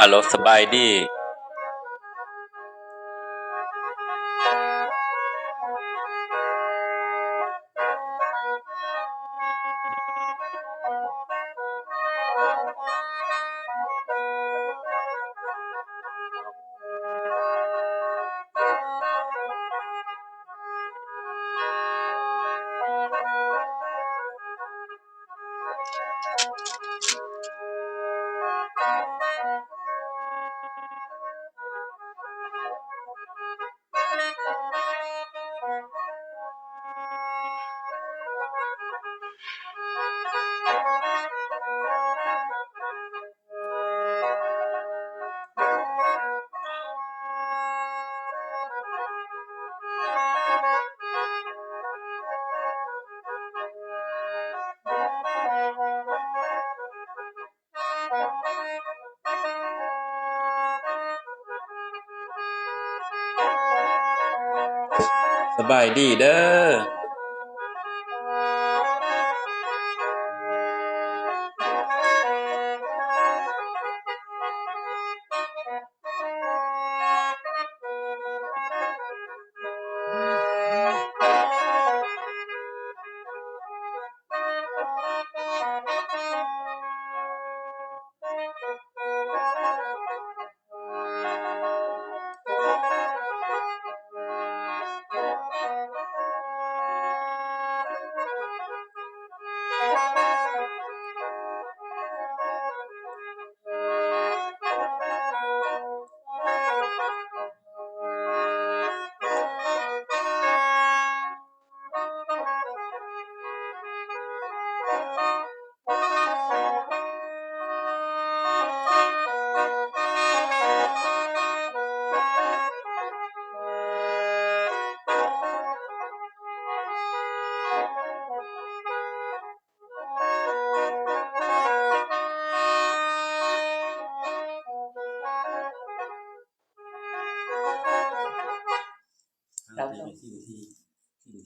ฮัลโหลสบายดีสบายดีเด้อ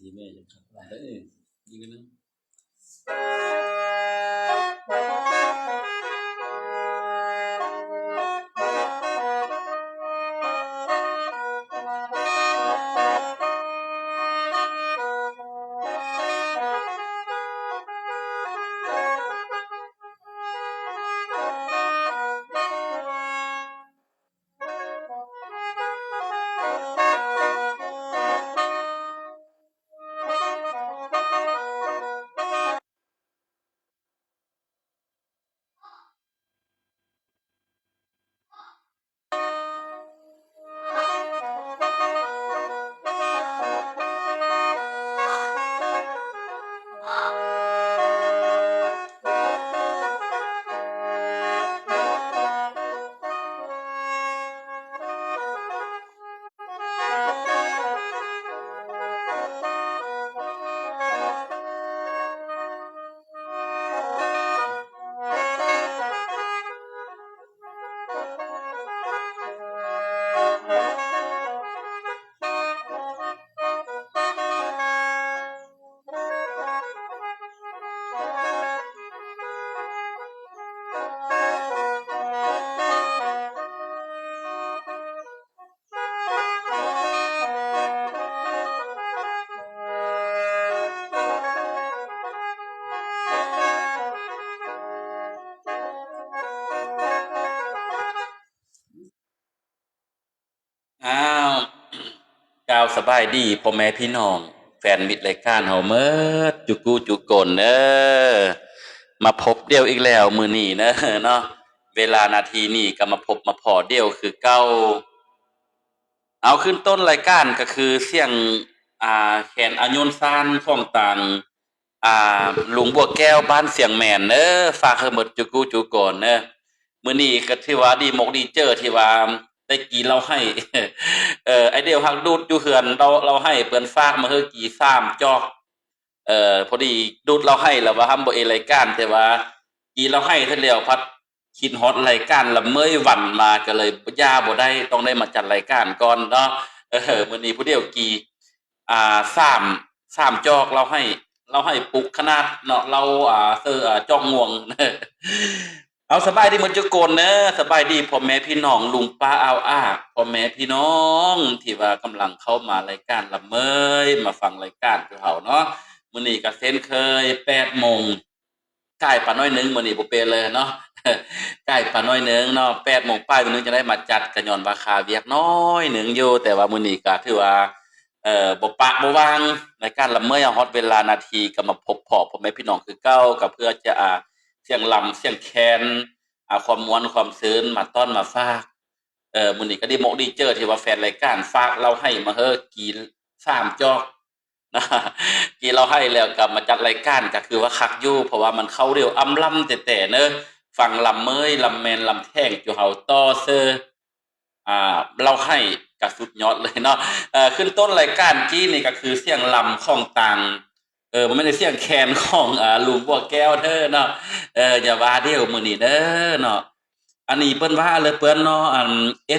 ที่แม่ยังขับได้ยิงกันนะอ้าวกล่าวสบายดีพ่อแม่พี่น้องแฟนมิตรรายการเฮาเมิดจุกูจุกนเด้อมาพบเดี่ยวอีกแล้วมื้อนี้เด้อเนาะเวลานาทีนี้ก็มาพบมาพ้อเดี่ยวคือเก่า เอาขึ้นต้นรายการก็คือเสียงแคนอาโยนซานของต่างอ่หลุงบัวแก้วบ้านเสียงแม่นเด้อฝากให้หมดจุกูจุก่อนเด้อมื้อนี้ก็ถือว่าดีมกดีเจอที่ว่าได้กี่เราให้ไอเดียวฮักดูดอยู่เฮือนเราให้เพิ่นฝากมาเฮอกี่3จอกพอดีดูดเราให้แล้วว่าทำบ่เอรายการแต่ว่ากี่เราให้เทื่อแล้วพัดคิดฮอดรายการละเมยวันมาก็เลยย่าบ่ได้ต้องได้มาจัดรายการก่อนเนาะมื้อนี้ผู้เดียวกี่3จอกเราให้ปลุกขนาดเนาะเราเซอจอกง่วง เอาสบายดีหมดจุกคนเนอะสบายดีพ่อแม่พี่น้องลุงป้าเอาพ่อแม่พี่น้องที่ว่ากำลังเข้ามารายการละเมยมาฟังรายการของเราเนาะมื้อนี้ก็เช่นเคย8 โมงใกล้ปานน้อยหนึงมื้อนี้บ่เป็นเลยเนาะใกล้ปานน้อยหนึงเนาะ8 โมงป้ายมื้อนึงจะได้มาจัดก็ย้อนว่าค่าเวียกน้อยหนึงอยู่แต่ว่ามื้อนี้ก็ถือว่าบ่ปะบ่วางรายการละเมยฮอดเวลานาทีก็มาพบพ้อพ่อแม่พี่น้องคือเก่าก็เพื่อจะเสียงลำเสียงแคนความม้วนความซื่นมาต้อนมาฝากมื้อนี้ก็ดีมกดีเจอที่ว่าแฟนรายการฝากเราให้มาเฮ้อกี3จอกนะกีเราให้แล้วก็มาจัดรายการก็คือว่าคักอยู่เพราะว่ามันเข้าเร็วอำลำแต่เนอะฟังลำเมยลำแมนลำแท่งจูเฮาต่อเซอเราให้ก็สุดยอดเลยเนาะขึ้นต้นรายการกี้นี่ก็คือเสียงลำของต่างมันไม่ได้เสียงแคนของลุงบัวแก้วเด้อเนาะอย่าว่าเด้อมื้อนี้เด้อเนาะอันนี้เปิ้นว่าเลยเปิ้นเนาะ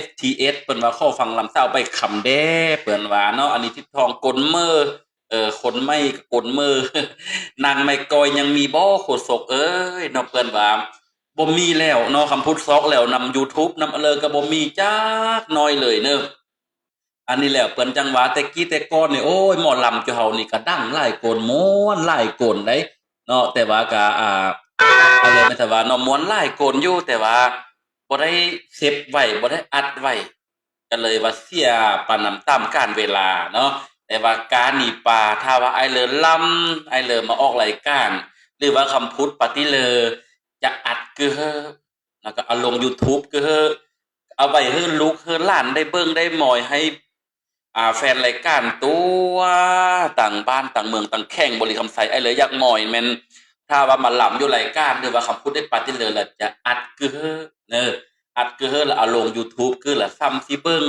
STS เปิ้นว่าขอฟังลำเศร้าไปคำแด้เปิ้นว่าเนาะอันนี้ทิศทองกลเมอคนไม่กลมือนางไม่กอยยังมีบ่โคศกเอ้ยเนาะเปิ้นว่าบ่มีแล้วเนาะคำพูดซอกแล้วนำ YouTube นำอะเลอก็บ่มีจักน้อยเลยเนาะ อันนี้แหละเปิ้นจังหวะแต่กี้แต่ก่อนนี่โอ้ยหมอลำจุเฮานี่ก็ดังหลายโกนม่วนหลายโกนได้เนาะแต่ว่าก็อะไรแม่นแต่ว่าเนาะม่วนหลายโกนอยู่แต่ว่าบ่ได้เซฟไว้บ่ได้อัดไว้ก็เลยว่าเสียปานนั้นตามกาลเวลาเนาะแต่ว่าการนี่ป่าถ้าว่าไอ้เลอล้ำไอ้เลอมาออกรายการหรือว่าคำพูดปฏิเลอจะอัดคือเฮอแล้วก็เอาลงยูทูบคือเฮอเอาไว้ให้ลูกให้หลานได้เบิ่งได้หมอยให้ แฟนรายการตัวต่างบ้านต่างเมืองต่างแข่งบริคำไสไอ้เลยอยากหมอยแม่นถ้าว่ามาหล่ำอยู่รายการหรือว่าคำพูดได้ปาที่เลยล่ะจะอัดคือเนออัดคือแล้วเอาลง YouTube คือละซ้ำสิเบิ่ง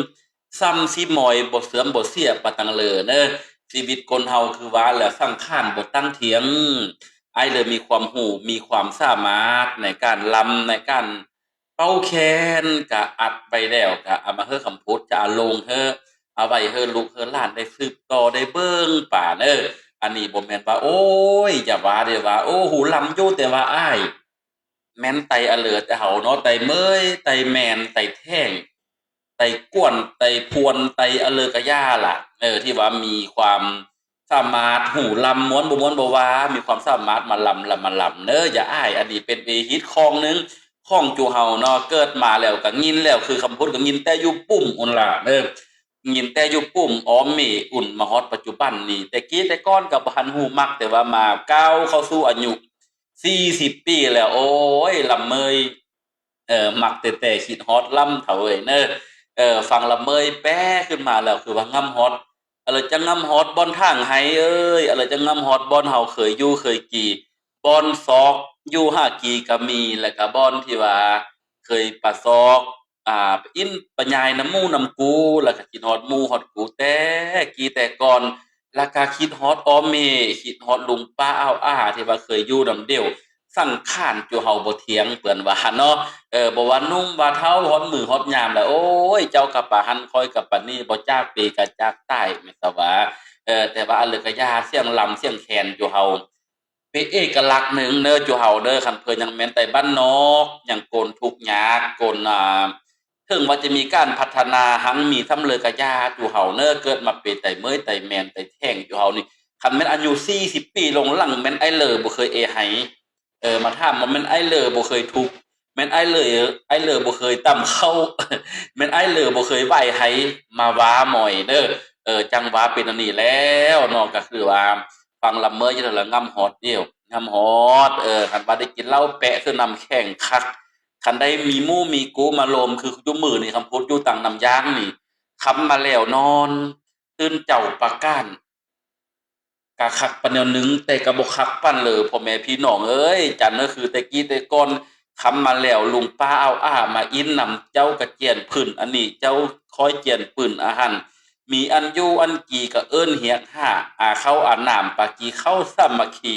ซ้ำสิหมอยบ่เสื่อมบ่เสียปะตังเลยเนอชีวิตคนเฮาคือว่าแล้วสังขารบ่ตั้งเถียงไอ้เลยมีความรู้มีความสามารถในการลำในการเป่าแคนก็อัดไปแล้วก็เอามาเฮ้อคำพูดจะเอาลงเฮ้อ เอาไว้ให้ลูกให้หลานได้สืบต่อได้เบิ่งป่าเด้ออันนี้บ่แม่นว่าโอ๊ยอย่าว่าเด้อว่าโอ้หูลำอยู่แต่ว่าอ้ายแม่นไตอะเลิดแต่เฮาเนาะไตเมยไตแม่นไตแท่งไตก้วนไตพวนไตอะเลอกะย่าล่ะที่ว่ามีความสามารถหูลำม้วนบ่ม้วนบ่ว่ามีความสามารถมาลำมาลำเด้ออย่าอ้ายอันนี้เป็นฮิตของหนึ่งของจูเฮาเนาะเกิดมาแล้วก็ยินแล้วคือคำพูดก็ยินแต่อยู่ปุ้มอุ่นล่ะเด้อ ยินแต่อยู่ปุ่มอ้อมเมอุ่นมาฮอดปัจจุบันนี่แต่กี้แต่ก้อนกับพันหูมักแต่ว่ามาก้าวเข้าสู่อายุ40 ปีแล้วโอ้ยลำเมยมักแต่คิดฮอดลำเถาเอ้ยเนอะฟังลำเมยแป้ขึ้นมาแล้วคือว่างำฮอดอะไรจะงำฮอดบอนทางไห้เอ้ยอะไรจะงำฮอดบอนเฮาเคยอยู่เคยกี่บอนซอกอยู่หากีก็มีแล้วก็บอนที่ว่าเคยปะซอก อินปะยายน้ำหมู่น้ำกูแล้วก็คิดฮอดหมู่ฮอดกูแต่กี้แต่ก่อนแล้วก็คิดฮอดอ้อแม่คิดฮอดลุงป้าอ้าวที่ว่าเคยอยู่นำเดียวสังขารจูเฮาบ่เถียงเปิ้นว่าเนาะบ่ว่านุ่มว่าเฒ่าฮอดมื้อฮอดยามแล้วโอ้ยเจ้าก็ปะหันข้อยก็ปะนี้บ่จากปีก็จากตายแม่นซะว่าแต่ว่าอันเหลือก็ยาเสียงลำเสียงแคนจูเฮาเป็นเอกลักษณ์หนึ่งเด้อจูเฮาเด้อคันเพิ่นยังแม่นแต่บ้านนอกยังโกนทุกข์ยากโกนถึงว่าจะมีการพัฒนาหังมีซ้ำเลยกะยาอยู่เฮาเนอเกิดมาเป็นไต่เมยไต่แมนไต่แท่งอยู่เฮานี่คันแม่นอายุ40 ปีลงหลังแม่นไอ้เลอบ่เคยเอไห้มาถามว่าแม่นไอ้เลอบ่เคยทุกข์แม่นไอ้เลอบ่เคยต่ำเข้าแม่นไอ้เลอบ่เคยไหว้ไห้มาว้าหมอยเด้อจังหวะเป็นอันนี้แล้วเนาะก็คือว่าฟังลำเมยอยู่นั่นล่ะงำฮอดเดียวงำฮอดคันว่าได้กินเหล้าแปะคือน้ำแข็งคัก คันได้มีหมู่มีกูมาโลมคืออยู่มือนี่คำพูดอยู่ต่างน้ำยางนี่คำมาแล้วนอนตื่นเจ้าปากก้านกะคักปานแนวหนึงแต่ก็บ่คักปานเลยพ่อแม่พี่น้องเอ้ยจันก็คือแต่กี้แต่ก่อนคำมาแล้วลุงป้าเอามาอินนำเจ้ากะเจียนพื้นอันนี้เจ้าคอยเจียนปืนอาหันมีอันอยู่อันกี่ก็เอิ้นเฮียกห้าเข้าน้ำปากีเข้าสามัคคี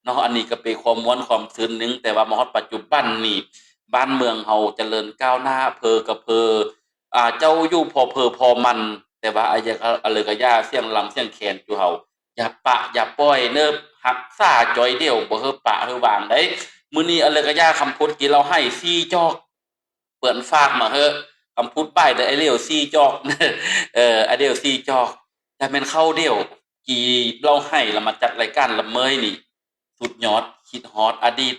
เนาะอันนี้ก็เป็นความม่วนความซื่นหนึงแต่ว่ามาฮอดปัจจุบันนี่ บ้านเมืองเฮาเจริญก้าวหน้าเพอกับเพอเจ้าอยู่พอเพอพอมันแต่ว่าอะอยากอะเลยก็ย่าเสียงลำเสียงแคนอยู่เฮาอย่าปะอย่าปล่อยเนิบรักษาจ้อยเดียวบ่เฮอปะเฮอวางได้ มื้อนี้อะไรก็ย่าคำพูดกี่เราให้ซี่จอกเปิ่นฝากมาเฮอะคำพูดป้ายเด้อไอเดียวซี่จอกไอเดียวซี่จอกแต่เป็นเข้าเดียวกี่เราให้เรามาจัดรายการละเมยนี่สุดยอดคิดฮอตอดีต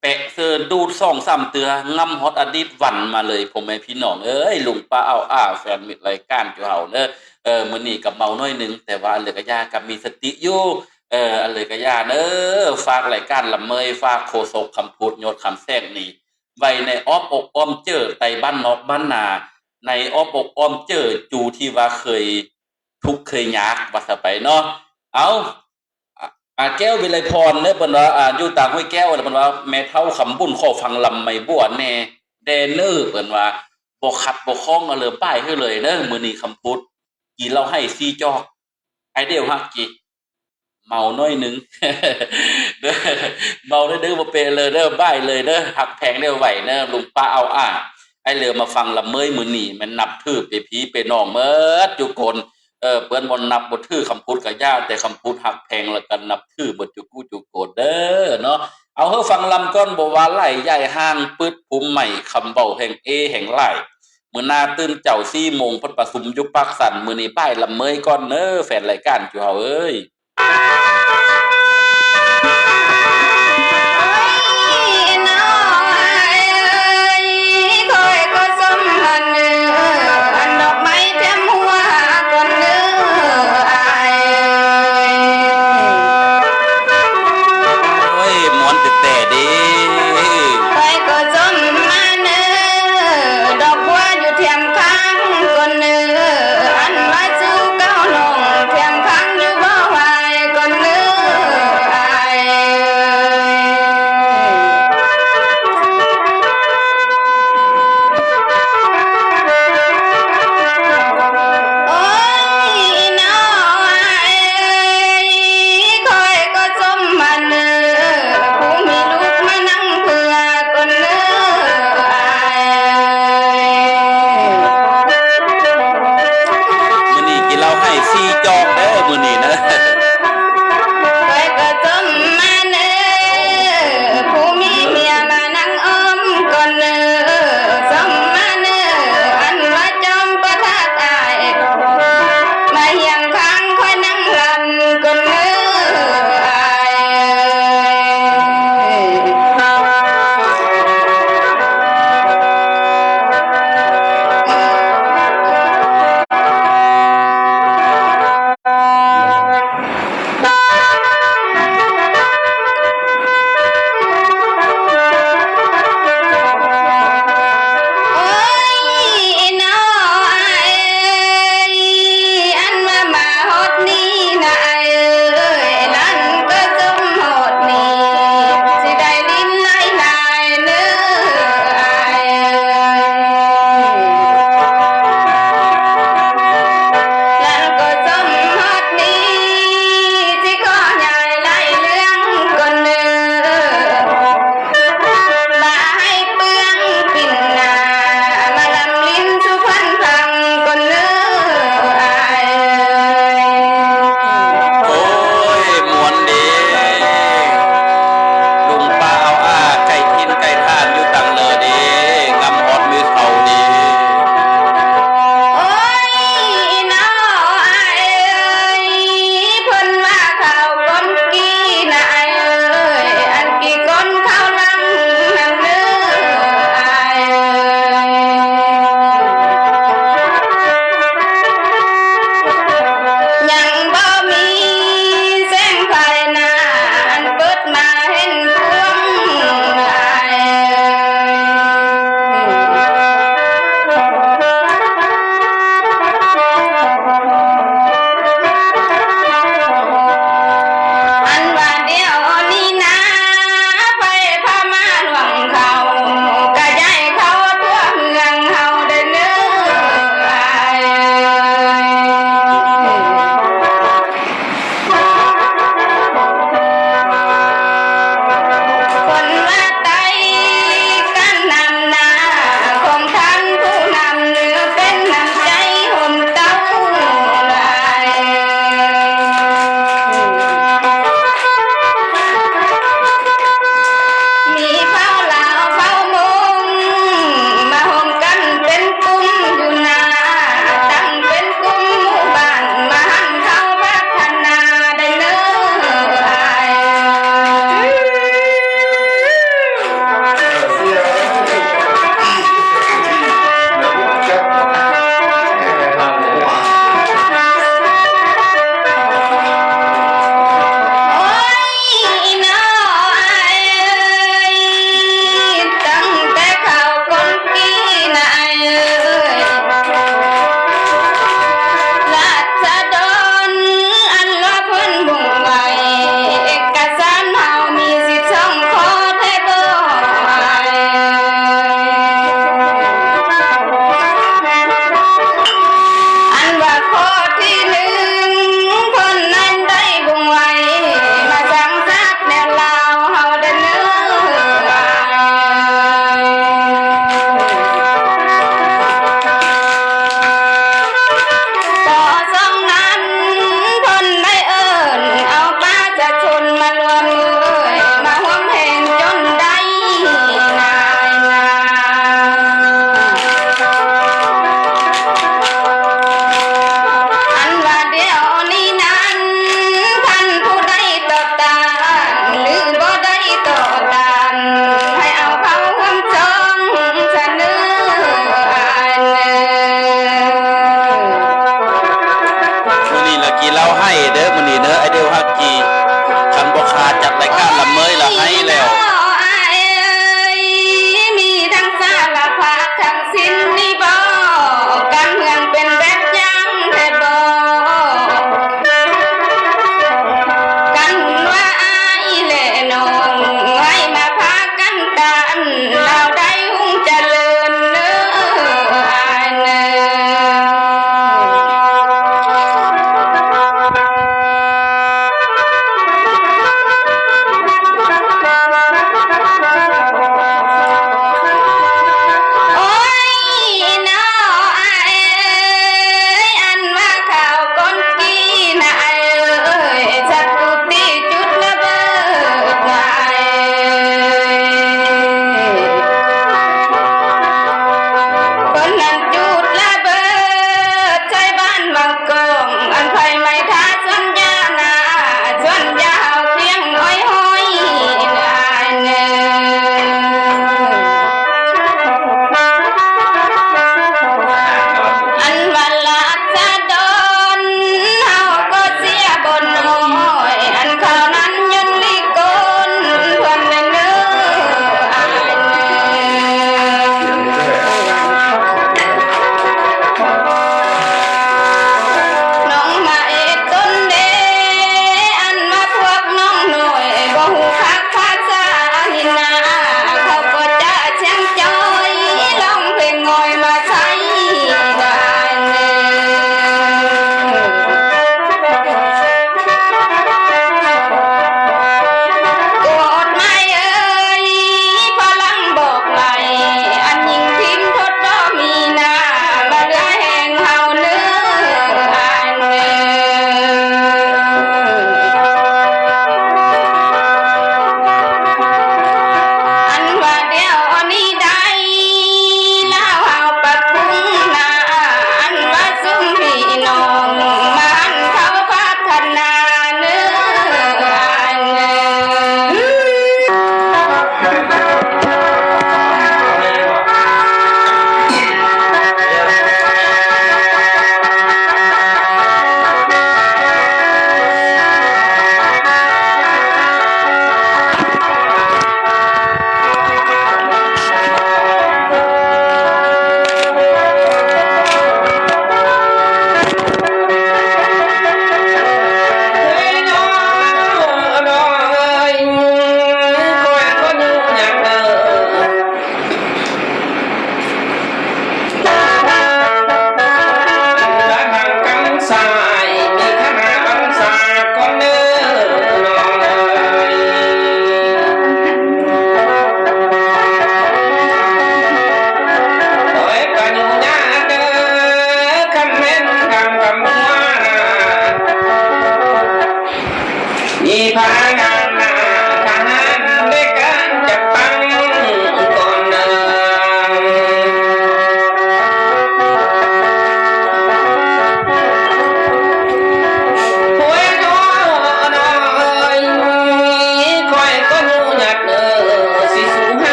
แปะเซินดูด2-3เตืองำฮอตอดีตวันมาเลยผมแม่พี่น้องเอ้ยลุงป้าเอาแฟนมิตรรายการอยู่เฮาเด้อมื้อนี้ก็เมาน้อยหนึงแต่ว่าเหลือก็ย่าก็มีสติอยู่อันเลยก็ย่าเด้อฝากรายการละเมยฝากโฆษกคำพูดยศคำแซงนี่ไว้ในอ้อมอกอ้อมเจ้อไตบ้านนอกบ้านนาในอ้อมอกอ้อมเจ้อจูที่ว่าเคยทุกข์เคยยากว่าซะไปเนาะเอาแก้ววิไลพรเด้อเพิ่นว่าอยู่ต่างห้วยแก้วเพิ่นว่าแม่เฒ่าคำบุญขอฟังลำไม่บัวแน่แดเนอร์เพิ่นว่าบ่ขัดบ่ข้องเอาเลยป้ายให้เลยเด้อมื้อนี้คำพูดกี่เราให้ซีจอกไอเดียวฮักกี่เมาน้อยหนึงเด้อเมาได้เด้อบ่เป็นเลยเด้อบ้ายเลยเด้อหักแพงเด้อไหวเด้อลุงป้าเอาไอ้เหลือมาฟังละเมยมื้อนี้มันนับถือไปพี่ไปน้องเมิดทุกคนเปิ้นบ่นับบ่ถือคำพูดกับย่าแต่คำพูดหักแพงแล้วก็นับถือเบิดจุกูจุโกดเด้อเนาะเอาเฮาฟังลำก่อนบ่ว่าไหลใหญ่ห้างปึดภูมิใหม่คำเว้าแห่งแห่งไหลมื้อหน้าตื่นเจ้า4 โมงเพิ่นประชุมอยู่ปากสันมื้อนี้บ่ายละเมยก่อนเด้อแฟนรายการจุเฮาเอ้ย โอ้ยม้วนแต่เด้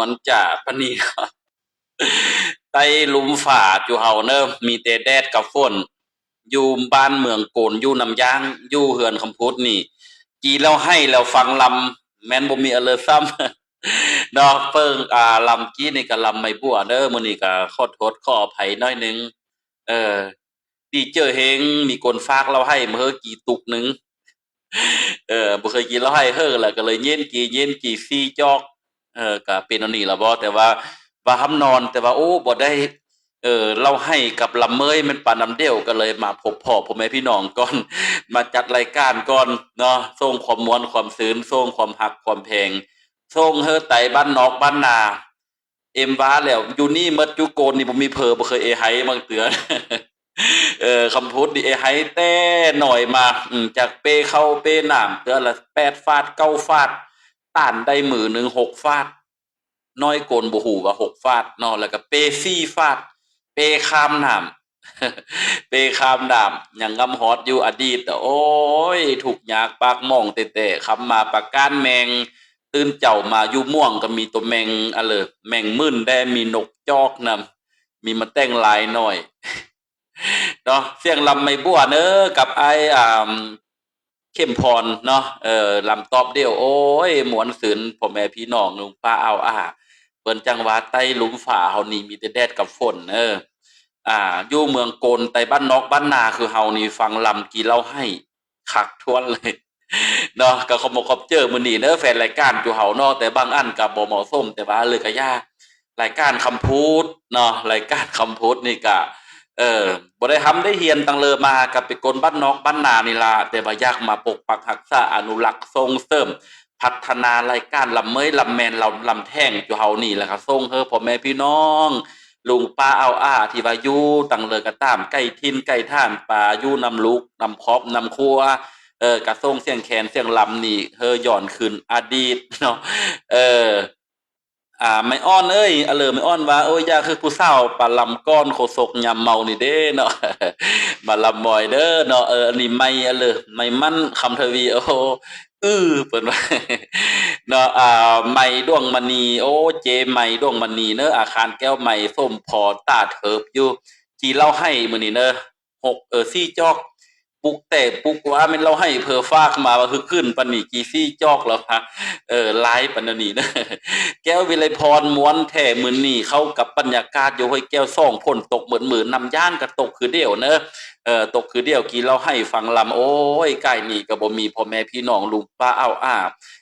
วนจ่าปานนี้ใต้หลุมฝาดอยู่เฮาเนอะมีแต่แดดกับฝนอยู่บ้านเมืองโกนอยู่น้ำยางอยู่เฮือนคำพูดนี่กีแล้วให้แล้วฟังลำแม่นบ่มีอะเลอซ้ำ ดอกเปิงลำกี้นี่ก็ลำไม่บัวเด้อมื้อนี้ก็ขอโทษขออภัยหน้อยหนึงเออดีเจอเฮงมีคนฝากเราให้มาเฮอกี่ตุกหนึง บ่เคยกินแล้วให้เฮ้อแหละก็เลยเย็นกี่ซี่จอกก็เป็นอันนี้ล่ะบ่แต่ว่าห้ำนอนแต่ว่าโอ้บ่ได้เราให้กับลำเมยมันปานน้ำเดียวก็เลยมาพบพ่อพ่อแม่พี่น้องก่อนมาจัดรายการก่อนเนาะส่งความม่วนความซื่นส่งความรักความแพงส่งเฮ้อไตบ้านนอกบ้านนาเอ็มว่าแล้วอยู่นี่หมดอยู่โกนนี่บ่มีเผลอบ่เคยเอไห้บางเตือ คำพูดนี่ไอ้ไฮแต่หน่อยมาจากเปเข้าเปหนามเตือนละ8ฟาด9ฟาดต้านได้มือหนึ่ง6ฟาดน้อยโกนบ่ฮู้ว่า6ฟาดเนาะแล้วก็เป4ฟาดเปข้ามหนามเปข้ามหนามยังงำฮอดอยู่อดีตโอ้ยถูกยากปากหม่องเตะๆคำมาปากก้านแมงตื่นเจ้ามาอยู่ม่วงก็มีตัวแมงอะเลยแมงมึนได้มีนกจอกนำมีมาแต่งลายหน่อย เนาะเสียงลำไม่บัวเนอะกับไอ้เข้มพรเนาะลำตอบเดียวโอ้ยหมวนสืนพ่อแม่พี่น้องลุงป้าเอาเปิ้นจังหวัดใต้หลุมฝาเฮานี่มีแต่แดดกับฝนอยู่เมืองโกนใต้บ้านนอกบ้านนาคือเฮานี่ฟังลำกี่เล่าให้คักทวนเลยเนาะก็ขอบอกขอบเจอมื้อนี้เด้อแฟนรายการอยู่เฮาเนาะแต่บางอันก็บ่เหมาะสมแต่ว่าเลยก็ยากรายการคำพูดเนาะรายการคำพูดนี่ก็เออบ่ได้ทำได้เฮียนตังเลอมากับไปกลบ้านนอกบ้านนานี่ล่ะแต่ว่าอยากมาปกปักรักษาอนุรักษ์ส่งเสริมพัฒนารายการลำเมยลำแมนลำแท่งอยู่เฮานี่แหละก็ส่งเฮอพ่อแม่พี่น้องลุงป้าเอาที่ว่าอยู่ตังเลอก็ตามใกล้ทินใกล้ท่านป่าอยู่นำลูกนำครอบนำครัวกระส่งเสียงแคนเสียงลำนี่เฮอย้อนคืนอดีตเนาะเออ ไม่อ้อนเอ้ยอะเลอไม่อ้อนว่าโอ้ยอย่าคือผู้สาวปลาลำก้อนโคศกยำเมานี่เด้เนาะมาลำมอยเด้อเนาะอันนี้ไม่อะเลอไม่มั่นคำทวีโอ้เปิ่นว่าเนาะไม่ดวงมณีโอ้เจไม่ดวงมณีเนอะอาคารแก้วไม่ส้มพอตาเถิบอยู่ที่เล่าให้มื้อนี้เนอะ4จอกปุกแต่ปุกว่าแม่นเราให้เพอฟากมาว่าคือขึ้นปานนี้กี่ซี่จอกแล้วฮะหลายปานนั้นนี่เนอะ แก้ววิไลพรม้วนแท่มื้อนี้เข้ากับบรรยากาศอยู่ห้วยแก้วซ่องพ่นตกเหมือนนำย่านก็ตกคือเดียวเนอะตกคือเดียวกี่เราให้ฟังลำโอ้ยใกล้นี่ก็บ่มีพ่อแม่พี่น้องลุงป้า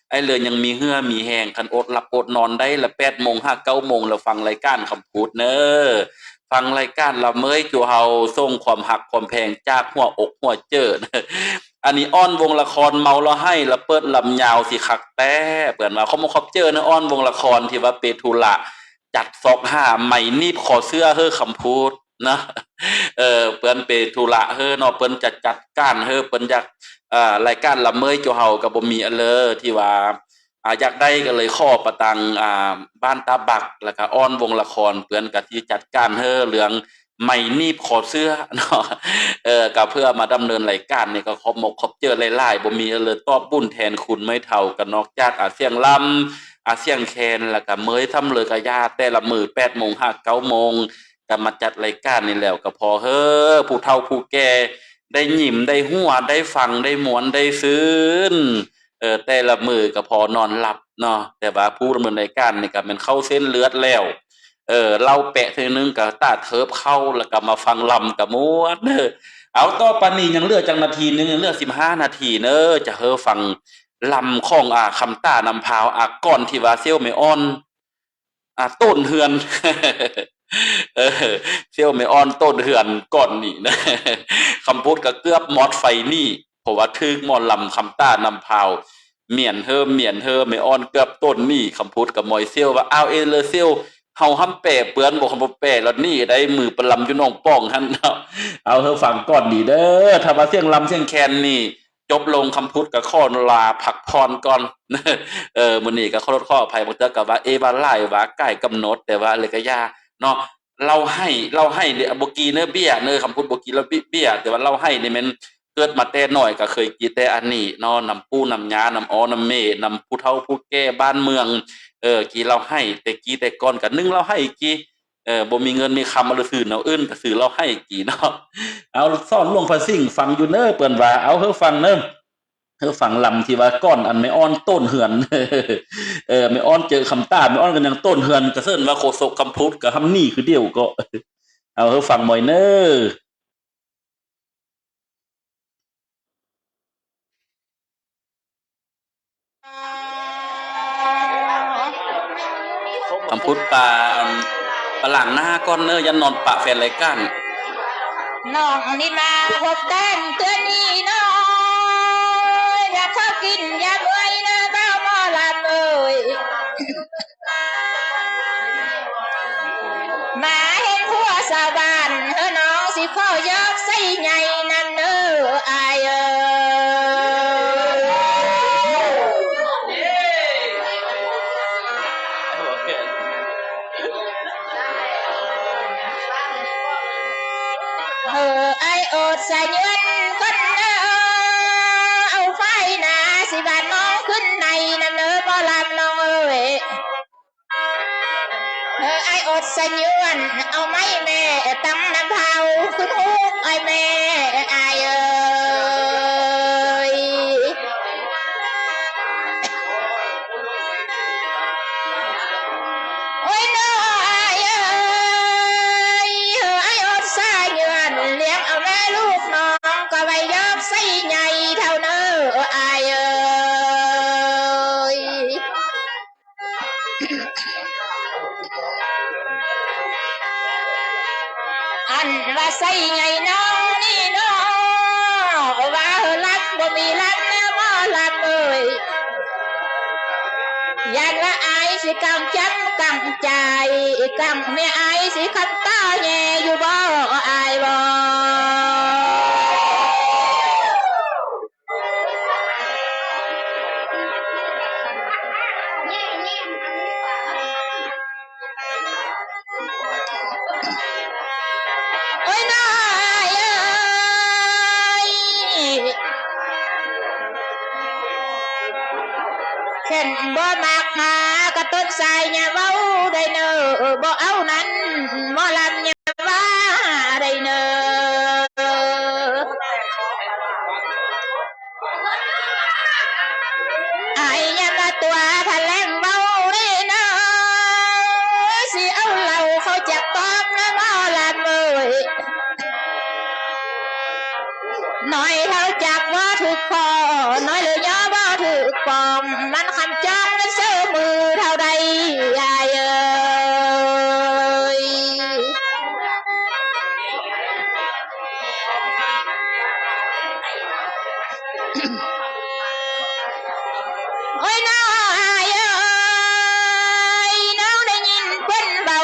ไอ้เลยยังมีเหือมีแหงคันอดหลับอดนอนได้ละ8โมง5 9โมงแล้วฟังรายการคำพูดเนอะฟังรายการละเมยจูเฮาส่งความหักความแพงจากหัวอกหัวเจอเนอะอันนี้อ้อนวงละครเมาแล้วให้ละเปิดลำยาวสิคักแต้เปิ่นว่าเขามาคบเจอนะอ้อนวงละครที่ว่าเปทุละจัดซอกห้าใหม่นีบขอเสื้อเฮ้อคำพูดนะเปิ้นเปทุละเฮ้อเนาะเปิ้นจัดการเฮ้อเปิ้นอยากรายการละเมยจูเฮาก็บ่มีอันเลอที่ว่าอยากได้ก็เลยข้อประตังบ้านตาบักแล้วก็อ้อนวงละครเปิ้นก็ที่จัดการเฮ้อเรื่องไม่นีบขอเสื้อเนาะก็เพื่อมาดำเนินรายการนี่ก็ขอบเจอหลายๆบ่มีเลยตอบบุญแทนคุณไม่เท่ากันนอกจากเสียงลำเสียงแคนแล้วก็เมยทำเลยกะยาแต่ละมื้อ8โมง5 9โมงก็มาจัดรายการนี่แล้วก็พอเฮ้อผู้เฒ่าผู้แก่ได้ยิ้มได้หัวได้ฟังได้ม่วนได้ซึ้นแต่ละมื้อก็พอนอนหลับเนาะแต่ว่าผู้ดำเนินรายการนี่ก็แม่นเข้าเส้นเลือดแล้ว เราแปะเทื่อนึงก็ตาเทิบเข้าแล้วก็มาฟังลำก็ม่วนเด้อเอาต่อปานนี้ยังเหลือจักนาทีหนึงยังเหลือ15นาทีเด้อจะเฮอฟังลำของคำต้านำพร้าวก่อนที่ว่าเซี่ยวไม่อ่อนต้นเฮือนเออเซี่ยวไม่อ่อนต้นเฮือนก่อนนี่นะคำพูดก็เกือบมอดไฟนี่เพราะว่าถึกหมอลำคำต้านำพร้าวเมียนเฮอไม่อ่อนเกือบต้นนี่คำพูดกับมอยเซี่ยวว่าอ้าวเอเลอเซี่ยว เฮาห้ำแปรเปื้อนบ่คำบ่แปรแล้วนี่ได้มือปลำอยู่น้องป้องหั่นเนาะเอาเฮาฟังก่อนดีเด้อถ้าว่าเสียงลำเสียงแคนนี่จบลงคำพูดกับข้อลาพักพรก่อนมื้อนี้ก็ขอโทษขออภัยบ่เทื่อก็ว่าว่าหลายว่าใกล้กำหนดแต่ว่าเลยก็อย่าเนาะเราให้บ่กีเน้อเบี้ยเน้อคำพูดบ่กีแล้วเบี้ยแต่ว่าเราให้นี่แม่นเกิดมาแต่น้อยก็เคยกินแต่อันนี้เนาะน้ำปูน้ำยาน้ำอ้อน้ำเมน้ำผู้เฒ่าผู้แก่บ้านเมือง กี่เราให้แต่กี่แต่ก่อนกันนึงเราให้กี่บ่มีเงินมีคำมาซื้อเนาะอื่นก็ซื้อเราให้กี่เนาะเอาซ่อนหลวงพระสิงห์ฟังอยู่เน้อเปิ้นว่าเอาเฮาฟังเน้อเฮาฟังลำที่ว่าก้อนอันไม่อ้อนต้นเหือนไม่อ้อนเจอคำต้าไม่อ้อนกันยังต้นเหือนก็เซิ้นว่าโคศกคำพูดกับคำนี้คือเดียวก็เอาเฮาฟังหม่อยเน้อคำพูดปลาปลาหลังหน้าก้อนเน้อยันนอนปะแฟนรายการน้องนี่มาพบแดงเตือนนี่น้องอยากเข้ากินอยากไว้นะเบ้าหมอลำเอ้ยมาเห็นผัวสาวบ้านเฮ้อน้องสิข้อยกใส่ใหญ่นั่นเด้ออายเอ้ไอโอดใส่เงินคนเด้อเอาไฟหนาสิบาทน้องขึ้นในนั่นเด้อบ่ลำน้องเอ้ยไอโอดใส่เงินเอาไม้แม่ตั้งน้ำเผาขึ้นหูไอแม่ไอเอ้ยโอ้ยน้อไอเอ้ยไอโอดใส่เงินเลี้ยงเอาแม่ลูกน้องก็ไว้ยอมใส่ใหญ่เท่าเน้อไอเอ้ยอันว่าใส่ไงน้องนี่น้องว่าลับบ่มีลับแล้วบ่ลับเอ้ยยันว่าอายสิกำจำกำใจกำไม่อายสิคำต้าแย่อยู่บ่อายบ่โอ้ยน้อยเอ้ยเช่นบ่มากมากระตุ้นสายเนี่ยเว้าได้เนอบ่เอานั้นบ่ลำเนี่ยว่าได้เนอไอ้เนี่ยมาตัวทะแลงเว้าได้เนอสิเอาเราเขาจับตอบนะบ่ลำเอ้ยน้อยเท่าจับว่าถึกคอน้อยเลยย่อว่าถึกปอมมันคำจ้องนั้นเสื้อมือเท่าใดยายเอ้ยโอ้ยน้อยเอ้ยน้องได้ยินเพิ่นเบา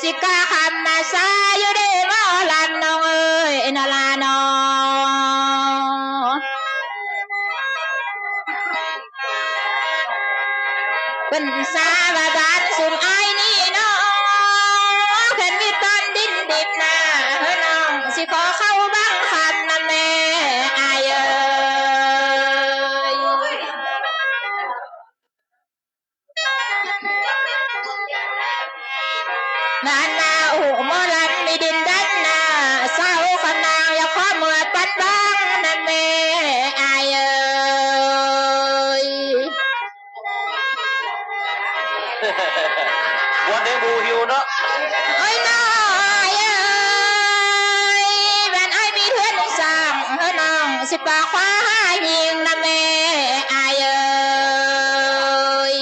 สิกาคำมาซาอยู่ได้บ่ลำน้องเอ้ยนาลาน้องเป็นสาบาบานสุนไอ้นี่น้องแค่มีตอนดินดิบนาเฮ้น้องสิขอเข้าบ้างคำนั่นแม่อายเอ้ยนานนาโอ้มอลันมีดินดันนาเศร้าขนางอย่าขอเมื่อปัดบ้างนั่นแม่อายเอ้ยบ่ได้บูหิวเนาะโอ้ยน้อยเอ้ยแม่นไอ้มีเพื่อนสร้างเฮ้น้องสิปากคว้าหายิงนะแม่อายเอ้ย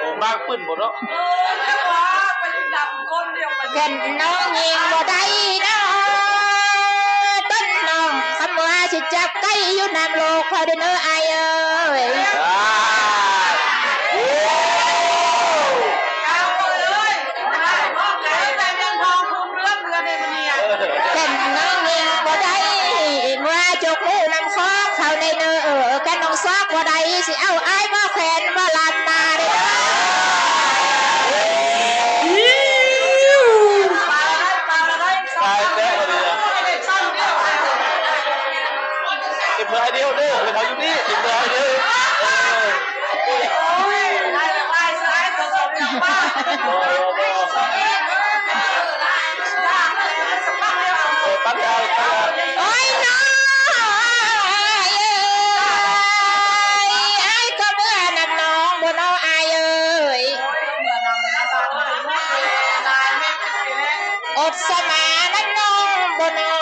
โอ้มากปึ้นบ่เนาะเห็นน้องยิงบ่ได้น้อต้นน้องคำว่าสิจับไก่อยู่น้ำโลกพอได้เนื้ออายเอ้ยเห็นน้องยิงบ่ได้ว่าจกหูน้ำคอกเขาในเนื้อกันน้องซอกบ่ได้สิเอาอายบ่แขวนบ่ลานมาได้เด้อตายแป๊ะเลยเก็บเพื่อไอเดียวเด้อเลยเขาอยู่นี่ โอ้ยน้อยไอ้ก็เมื่อนั้นน้องบนเอาอายเอ้ยอดสมานั้นน้องบนเอา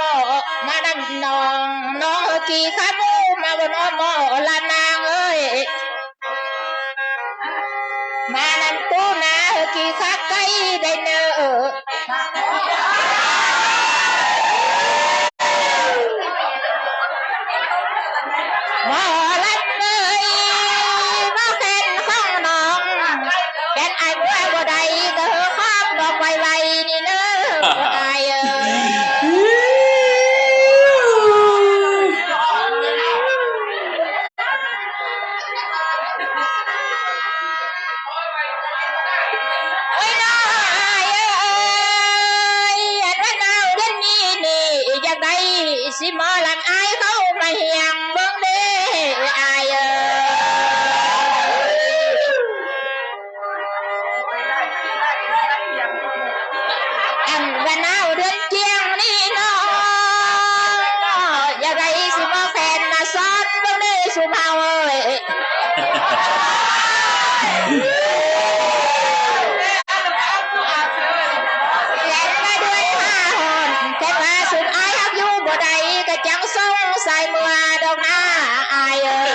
มานั้นน้องกี่ขามูมาบนเอาหมอละนางเอ้ยมานั้นตู้นากี่ขาไก่ได้เนอหมอลัดเลยมาแฟนของน้องแฟนไอ้เมื่อบ่ได้ก็เฮอข้ามดอกไวๆนี่เนอไอ้เอ้ยโอ้ยน้อยเอ้ยอันว่าหนาวเดือนนี้นี่อยากได้สิหมอลำอายเขามาเฮียงเบิ่งเด้อายเอ้ยอันว่าหนาวเดือนเจียงนี่น้องอยากได้สิหมอแฟนมาซ้อนเบิ่งเด้อสุภาเอ้ย แล่นมาเดือนห้าหอนแต่ว่าสุดอายฮักอยู่บ่ได้ก็จังสงสัยเมื่อดอกหน้าอายเอ้ย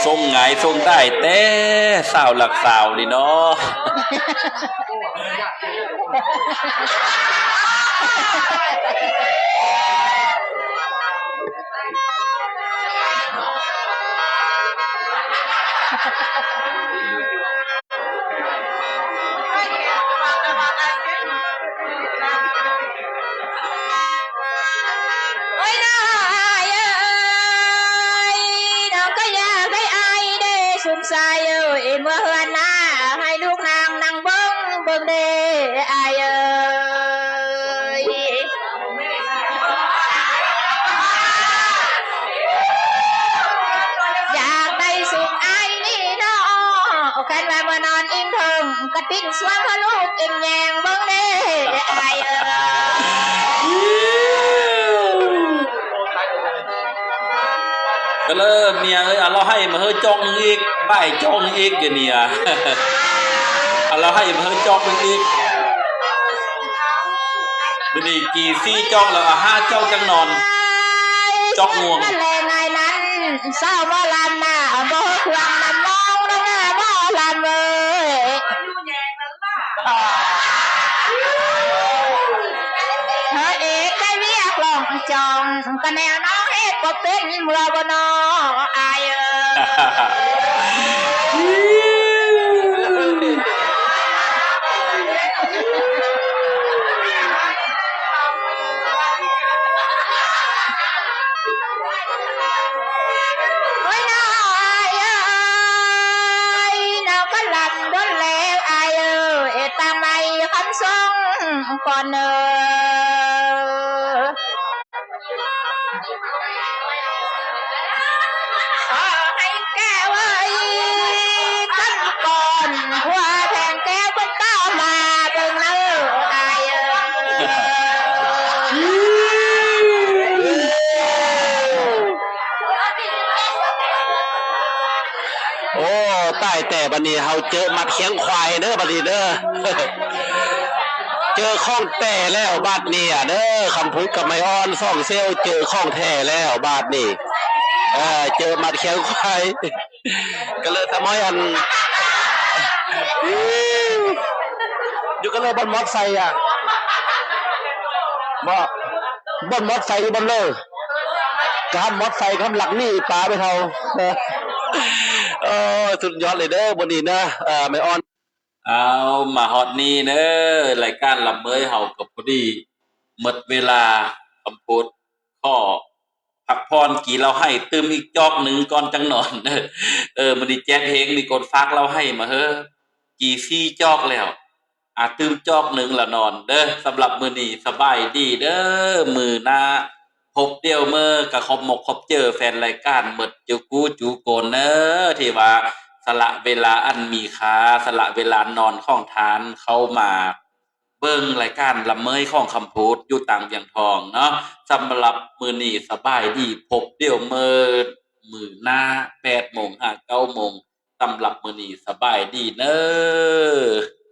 ทรงไงทรงได้แต่สาวหลักสาวนี่เนาะ โอ้ยน้อยเอ้ยน้องก็อยากให้อายได้สุขใจเอ้ยเมื่อเฮือนหน้าให้ลูกนางนั่งเบิ่งเด้อายเอ้ย อยากได้สุขอายนี่เนาะกันว่าเมื่อนอนอิ่มเทิงกระติ้งสวงพะลูกอิ่มแยงเบิ่งเด้ออายเอ้ย ก็เลยเมียเอ้ยเราให้มาเฮ้ยจองอีกบ่ายจองอีกอย่าเนี่ย เราให้มาเฮ้ยจองอีกวันนี้กี่ซี่จองแล้วห้าจองจังนอน จอกงวง นั่นแหละไงนั้นเศร้าบ่ลำหน้าบ่ควงนำน้องน้องหน้าบ่ลำเอ้ยเฮ้ยเอกได้เรียกลองจองก็แนวน้องเฮ็ดบ่เป็นเมื่อบ่นออายเอ้โอ้ยน้อยเอ้ยน้องก็ลำโดนแล้วอายเอ้ยตามในคำทรงก่อนเอ้ย ขอให้แก้วไว้ตั้งก่อนหัวแทนแก้วเพิ่นต้อมาเบิ่งเด้ออายเอ้ย โอ้ใต้แต่บัดนี้เฮาเจอมัดเขียงควายเด้อบัดนี้เด้อ เจอข้องแต่แล้วบาดนี้เด้อคำพูดกับไม่อ่อนซ่องเซลเจอข้องแท้แล้วบาดนี้เจอมัดเขียงควาย ก็เลยทำให้อัน อยู่ก็เลยบนมอเตอร์ไซค์บ่บนมอเตอร์ไซค์อยู่บนเลยกำมอเตอร์ไซค์กำหลักนี่ปลาไปเท่า สุดยอดเลยเด้อบนนี้นะไม่อ่อน เอามาฮอตนี่เนอะรายการลำเมยเฮากับพอดีหมดเวลาคำพูดข้อพักพรกี่เราให้ตืมอีกจอกหนึ่งก่อนจังนอนมันดีแจ๊ดเฮงมีคนฟักเราให้มาเฮ้อกี่ซี่จอกแล้วตืมจอกหนึ่งละนอนเด้อสำหรับมื้อนี้สบายดีเด้อมือหน้าพบเดียวเมื่อกับขอบหมกขอบเจอแฟนรายการหมดจูกูจูโกนเนอะที่ว่า สละเวลาอันมีค่าสละเวลานอนของทานเข้ามาเบิ่งรายการละเมยของคำพูดอยู่ต่างเวียงทองเนาะสำหรับมื้อนี้สบายดีพบเดี๋ยวมื้อหน้า8 โมง 9 โมงสำหรับมื้อนี้สบายดีเด้อ